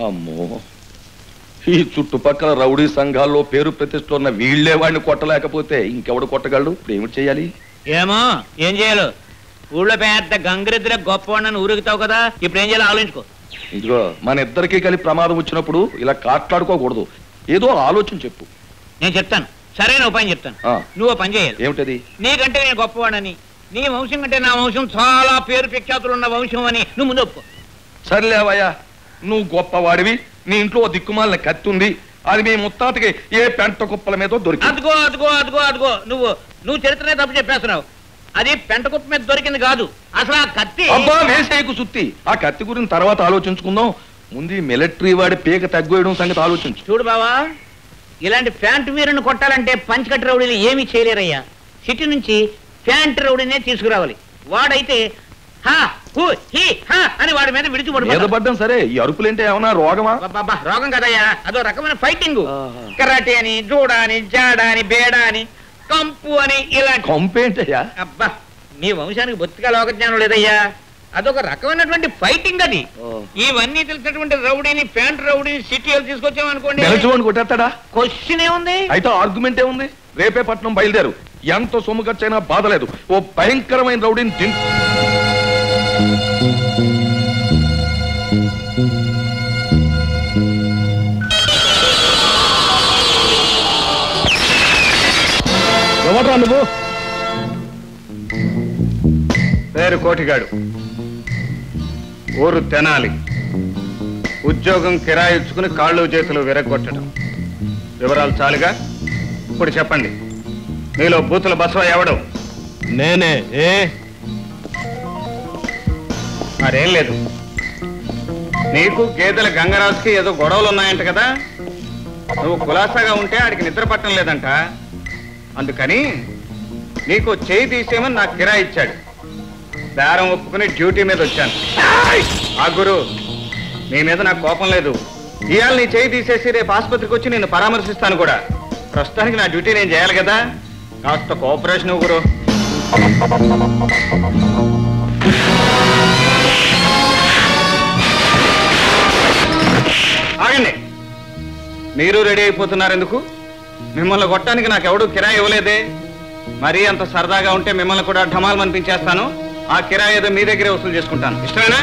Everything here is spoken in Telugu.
అమ్మో, ఈ చుట్టుపక్కల రౌడీ సంఘాల్లో పేరు ప్రతిష్టలు ఉన్న వీళ్లే వాడిని కొట్టలేకపోతే ఇంకెవడు కొట్టగలడు? ఇప్పుడు ఏమిటి చేయాలి? ఏమో ఏం చేయాలి? ఊళ్ళో పెద్ద గంగిరెద్దులే గొప్పవాడిని ఊరుగుతావు కదా, ఇప్పుడు ఏం చేయాలో ఆలోచించుకో. ఇదిగో మన ఇద్దరికి కలిపి ప్రమాదం వచ్చినప్పుడు ఇలా కాట్లాడుకోకూడదు. ఏదో ఆలోచన చెప్పు. నేను చెప్తాను, సరైన ఉపాయం చెప్తాను. నువ్వు పని చేయాలి. ఏమిటది? నీకంటే నేను గొప్పవాడని, నీ వంశం కంటే నా వంశం చాలా పేరు ప్రఖ్యాతులు ఉన్న వంశం అని నువ్వు ముందు ఒప్పుకో. సర్లేవయ్యా, నువ్వు గొప్పవాడివి, నీ ఇంట్లో దిక్కుమాలిన కత్తి ఉంది, అది మీ ముత్తాతకి ఏ పెంట కుప్పల మీద దొరికింది. అదిగో అదిగో అదిగో అదిగో నువ్వు చరిత్రనే తప్పు చెప్పేస్తున్నావు. అది పెంట కుప్ప మీద దొరికింది కాదు, అసలు ఆ కత్తి. అబ్బా వేసేకు సుత్తి, ఆ కత్తి గురించి తర్వాత ఆలోచించుకుందాం. ముందు మిలిటరీ వాడి పీక తగ్గేయడం సంగతి ఆలోచించు. చూడు బావా, ఇలాంటి ప్యాంటు వీరుని కొట్టాలంటే పంచకట్టు రౌడీలు ఏమీ చేయలేరయ్యా. సిటీ నుంచి ప్యాంటు రౌడీనే తీసుకురావాలి. వాడైతే హా హూ హీ హా అని వాడి మీద విడిచిపడ్డం. సరే, ఈ అరుపులేంటే ఏమన్నా రోగమా? రోగం కదయ్యా, అదో రకమైన ఫైటింగ్. కరాటే అని, జూడా అని, జాడా అని, బేడా అని, కంపు అని, ఇలాంటి. కంపు ఏంటయ్యా? అబ్బా, మీ వంశానికి బొత్తిగా లోకజ్ఞానం లేదయ్యా. అదొక రకమైనటువంటి ఫైటింగ్ అది. ఇవన్నీ తెలిసినటువంటి రౌడీని, ప్యాంట్ రౌడీని సిటీలు తీసుకొచ్చామనుకోండి, కొట్టేస్తాడా? క్వశ్చన్ ఏముంది, అయితే ఆర్గ్యుమెంట్ ఏముంది? రేపే పట్నం బయలుదేరు, ఎంత సొమ్ము ఖర్చైనా బాధ లేదు. ఓ భయంకరమైన రౌడీని ఎవడ్రా నువ్వు? పేరు కోటిగాడు, ఊరు తెనాలి, ఉద్యోగం కిరాయిచ్చుకుని కాళ్ళు చేతులు విరగొట్టడం. వివరాలు చాలుగా, ఇప్పుడు చెప్పండి, మీలో బూతుల బసవ ఎవడు? నేనే. మరేం లేదు, నీకు గేదెల గంగరాజుకి ఏదో గొడవలు ఉన్నాయంట కదా, నువ్వు కులాసాగా ఉంటే ఆడికి నిద్ర పట్టం లేదంట, అందుకని నీకు చేయి తీసేమని నాకు కిరాయి ఇచ్చాడు. బేరం ఒప్పుకుని డ్యూటీ మీద వచ్చాను. ఆ గురు, నీ మీద నాకు కోపం లేదు. ఇవాళ నీ చేయి తీసేసి రేపు ఆసుపత్రికి వచ్చి నేను పరామర్శిస్తాను కూడా. ప్రస్తుతానికి నా డ్యూటీ నేను చేయాలి కదా, కాస్త కోఆపరేషన్ గురు. ఆగండి, మీరు రెడీ అయిపోతున్నారు ఎందుకు? మిమ్మల్ని కొట్టడానికి నాకెవడూ కిరాయి ఇవ్వలేదే. మరీ అంత సరదాగా ఉంటే మిమ్మల్ని కూడా ఢమాల్ అనిపించేస్తాను. ఆ కిరాయి ఏదో మీ దగ్గరే వసూలు చేసుకుంటాను. ఇష్టమేనా?